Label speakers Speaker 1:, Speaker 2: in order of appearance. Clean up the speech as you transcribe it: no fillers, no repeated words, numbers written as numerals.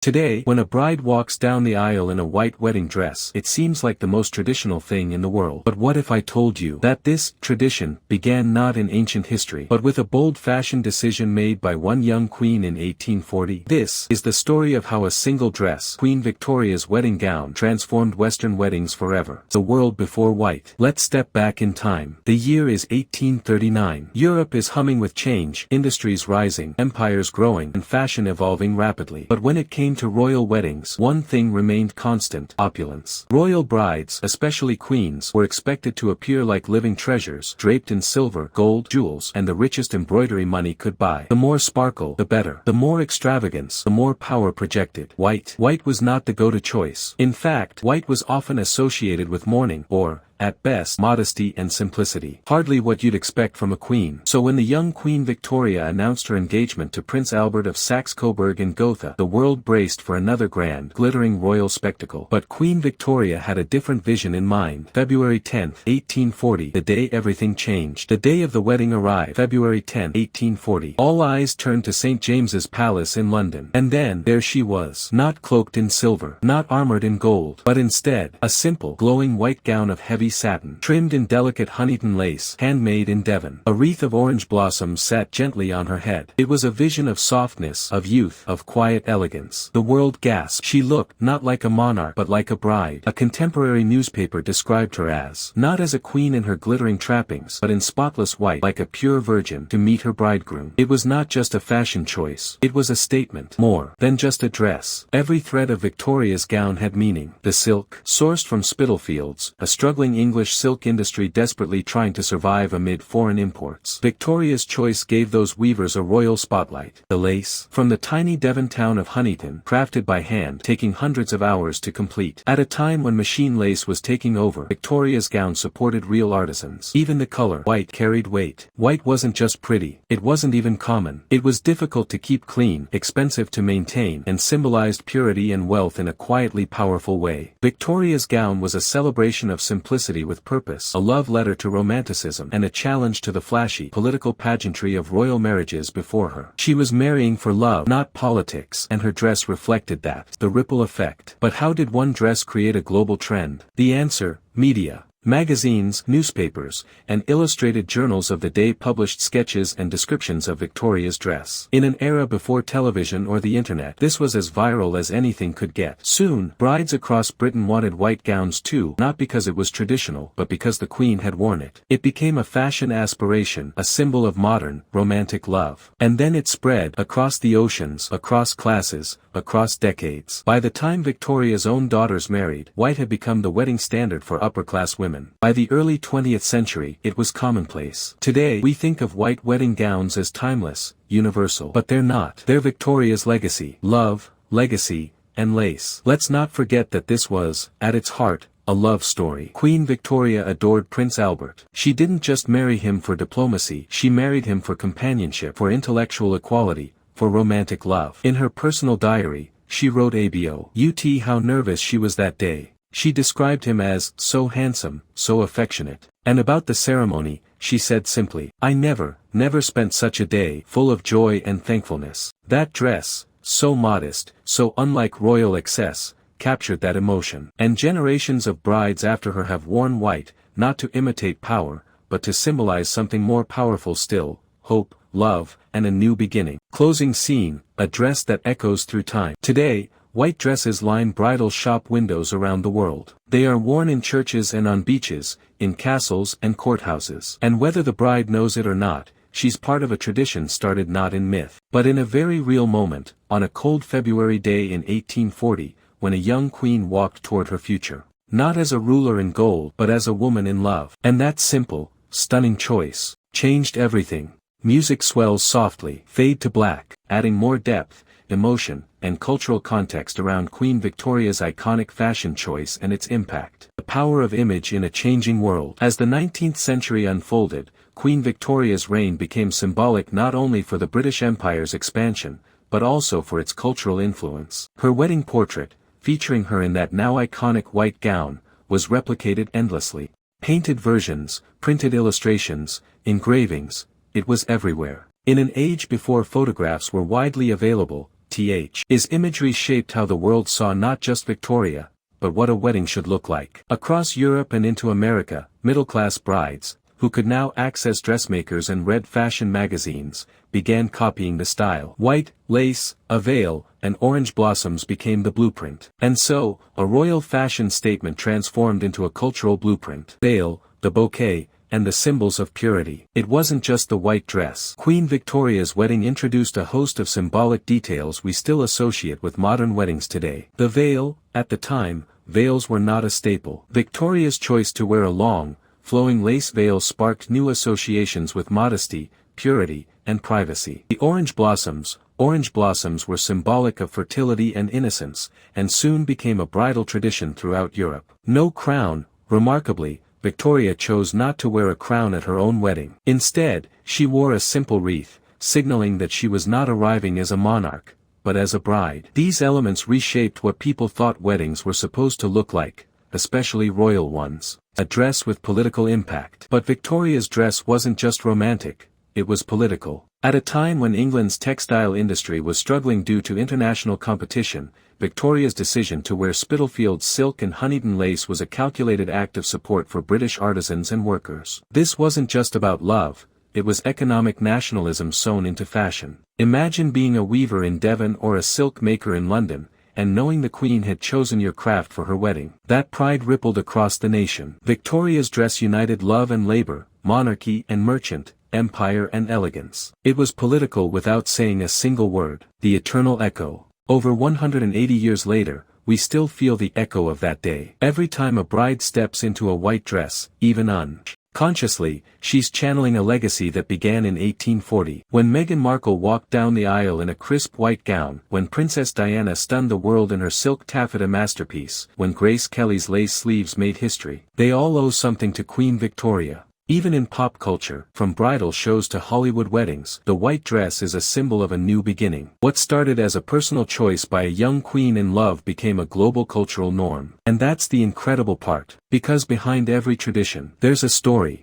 Speaker 1: Today, when a bride walks down the aisle in a white wedding dress, it seems like the most traditional thing in the world. But what if I told you that this tradition began not in ancient history, but with a bold fashion decision made by one young queen in 1840? This is the story of how a single dress, Queen Victoria's wedding gown, transformed Western weddings forever. The world before white. Let's step back in time. The year is 1839. Europe is humming with change, industries rising, empires growing, and fashion evolving rapidly. But when it came to royal weddings, one thing remained constant: opulence. Royal brides, especially queens, were expected to appear like living treasures, draped in silver, gold, jewels, and the richest embroidery money could buy. The more sparkle, the better. The more extravagance, the more power projected. White was not the go-to choice. In fact, white was often associated with mourning, or, at best, modesty and simplicity. Hardly what you'd expect from a queen. So when the young Queen Victoria announced her engagement to Prince Albert of Saxe-Coburg in Gotha, the world braced for another grand, glittering royal spectacle. But Queen Victoria had a different vision in mind. February 10, 1840, the day everything changed. The day of the wedding arrived, February 10, 1840. All eyes turned to St. James's Palace in London. And then, there she was. Not cloaked in silver, not armored in gold, but instead, a simple, glowing white gown of heavy satin, trimmed in delicate Huntington lace, handmade in Devon. A wreath of orange blossoms sat gently on her head. It was a vision of softness, of youth, of quiet elegance. The world gasped. She looked, not like a monarch, but like a bride. A contemporary newspaper described her as, not as a queen in her glittering trappings, but in spotless white, like a pure virgin, to meet her bridegroom. It was not just a fashion choice. It was a statement. More than just a dress. Every thread of Victoria's gown had meaning. The silk, sourced from Spitalfields, a struggling English silk industry desperately trying to survive amid foreign imports. Victoria's choice gave those weavers a royal spotlight. The lace, from the tiny Devon town of Huntington, crafted by hand, taking hundreds of hours to complete. At a time when machine lace was taking over, Victoria's gown supported real artisans. Even the color, white, carried weight. White wasn't just pretty, it wasn't even common. It was difficult to keep clean, expensive to maintain, and symbolized purity and wealth in a quietly powerful way. Victoria's gown was a celebration of simplicity with purpose, a love letter to romanticism, and a challenge to the flashy, political pageantry of royal marriages before her. She was marrying for love, not politics, and her dress reflected that. The ripple effect. But how did one dress create a global trend? The answer: media. Magazines, newspapers, and illustrated journals of the day published sketches and descriptions of Victoria's dress. In an era before television or the internet, this was as viral as anything could get. Soon, brides across Britain wanted white gowns too, not because it was traditional, but because the Queen had worn it. It became a fashion aspiration, a symbol of modern, romantic love. And then it spread, across the oceans, across classes, across decades. By the time Victoria's own daughters married, white had become the wedding standard for upper-class women. By the early 20th century, it was commonplace. Today, we think of white wedding gowns as timeless, universal. But they're not. They're Victoria's legacy. Love, legacy, and lace. Let's not forget that this was, at its heart, a love story. Queen Victoria adored Prince Albert. She didn't just marry him for diplomacy, she married him for companionship, for intellectual equality, for romantic love. In her personal diary, she wrote about how nervous she was that day. She described him as, so handsome, so affectionate. And about the ceremony, she said simply, I never spent such a day, full of joy and thankfulness. That dress, so modest, so unlike royal excess, captured that emotion. And generations of brides after her have worn white, not to imitate power, but to symbolize something more powerful still: hope, love, and a new beginning. Closing scene, a dress that echoes through time. Today, white dresses line bridal shop windows around the world. They are worn in churches and on beaches, in castles and courthouses. And whether the bride knows it or not, she's part of a tradition started not in myth, but in a very real moment, on a cold February day in 1840, when a young queen walked toward her future. Not as a ruler in gold, but as a woman in love. And that simple, stunning choice changed everything. Music swells softly, fade to black, adding more depth, emotion, and cultural context around Queen Victoria's iconic fashion choice and its impact. The power of image in a changing world. As the 19th century unfolded, Queen Victoria's reign became symbolic not only for the British Empire's expansion, but also for its cultural influence. Her wedding portrait, featuring her in that now iconic white gown, was replicated endlessly. Painted versions, printed illustrations, engravings, it was everywhere. In an age before photographs were widely available, His imagery shaped how the world saw not just Victoria, but what a wedding should look like. Across Europe and into America, middle-class brides, who could now access dressmakers and read fashion magazines, began copying the style. White, lace, a veil, and orange blossoms became the blueprint. And so, a royal fashion statement transformed into a cultural blueprint. Veil, the bouquet, and the symbols of purity. It wasn't just the white dress. Queen Victoria's wedding introduced a host of symbolic details we still associate with modern weddings today. The veil, at the time, veils were not a staple. Victoria's choice to wear a long, flowing lace veil sparked new associations with modesty, purity, and privacy. The orange blossoms were symbolic of fertility and innocence, and soon became a bridal tradition throughout Europe. No crown, remarkably, Victoria chose not to wear a crown at her own wedding. Instead, she wore a simple wreath, signaling that she was not arriving as a monarch, but as a bride. These elements reshaped what people thought weddings were supposed to look like, especially royal ones. A dress with political impact. But Victoria's dress wasn't just romantic, it was political. At a time when England's textile industry was struggling due to international competition, Victoria's decision to wear Spitalfields silk and Huntingdon lace was a calculated act of support for British artisans and workers. This wasn't just about love, it was economic nationalism sewn into fashion. Imagine being a weaver in Devon or a silk maker in London, and knowing the Queen had chosen your craft for her wedding. That pride rippled across the nation. Victoria's dress united love and labor, monarchy and merchant, empire and elegance. It was political without saying a single word. The eternal echo. Over 180 years later, we still feel the echo of that day. Every time a bride steps into a white dress, even unconsciously, she's channeling a legacy that began in 1840. When Meghan Markle walked down the aisle in a crisp white gown, when Princess Diana stunned the world in her silk taffeta masterpiece, when Grace Kelly's lace sleeves made history, they all owe something to Queen Victoria. Even in pop culture, from bridal shows to Hollywood weddings, the white dress is a symbol of a new beginning. What started as a personal choice by a young queen in love became a global cultural norm. And that's the incredible part. Because behind every tradition, there's a story.